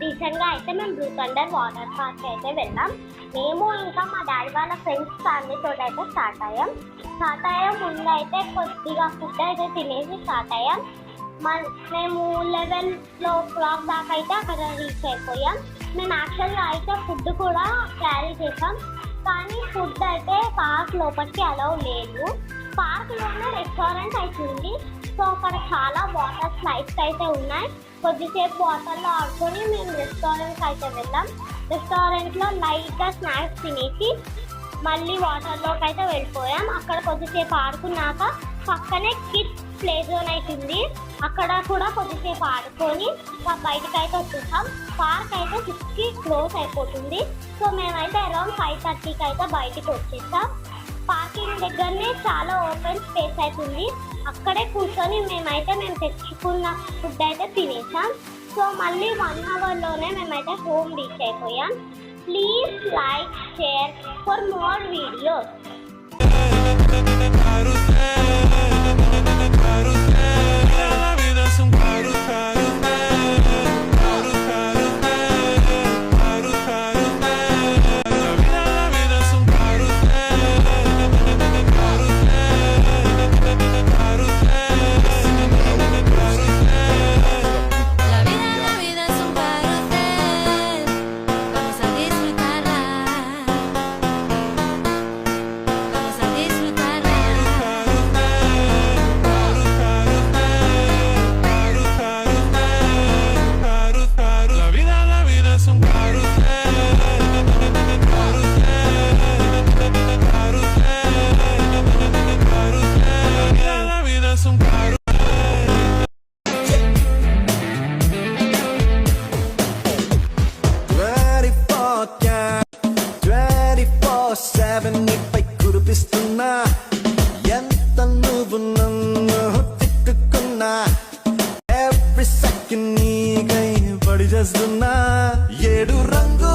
రీసెంట్గా అయితే మేము బ్లూ థండర్ వాటర్ పార్క్ అయితే వెళ్ళాం. మేము ఇంకా మా డాడీ వాళ్ళ ఫ్రెండ్స్ ఫ్యామిలీతో అయితే స్టార్ట్ అయ్యాం. ముందు అయితే కొద్దిగా ఫుడ్ అయితే తినేసి స్టార్ట్ అయ్యాం. మేము 11 దాకా అయితే అక్కడ రీచ్ అయిపోయాం. మేము యాక్చువల్గా అయితే ఫుడ్ కూడా క్యారీ చేసాం, కానీ ఫుడ్ అయితే పార్క్ లోపలికి అలౌ లేదు. పార్క్లోనే రెస్టారెంట్ అయితే ఉంది. సో అక్కడ చాలా వాటర్ స్లైడ్స్ అయితే ఉన్నాయి. కొద్దిసేపు వాటర్లో ఆడుకొని మేము రెస్టారెంట్కి అయితే వెళ్ళాం. రెస్టారెంట్లో లైట్గా స్నాక్స్ తినేసి మళ్ళీ వాటర్లోకి అయితే వెళ్ళిపోయాం. అక్కడ కొద్దిసేపు ఆడుకున్నాక పక్కనే కిడ్స్ ప్లే జోన్ అయితే ఉంది. అక్కడ కూడా కొద్దిసేపు ఆడుకొని బయటకు అయితే వచ్చేసాం. పార్క్ అయితే 6కి క్లోజ్ అయిపోతుంది. సో మేమైతే అరౌండ్ 5:30కి అయితే బయటికి వచ్చేసాం. పార్కింగ్ దగ్గరనే చాలా ఓపెన్ స్పేస్ అవుతుంది. అక్కడే కూర్చొని మేము తెచ్చుకున్న ఫుడ్ అయితే తినేసాం. సో మళ్ళీ 1 అవర్లోనే మేమైతే హోమ్ రీచ్ అయిపోయాం. Please like, share for more videos. నీపై కురిపిస్తున్నా, ఎంత నువ్వు నన్ను తిట్టుకున్నా, ఎవ్రీ సెకండ్ నీకై పడి చేస్తున్నా. 7 రంగు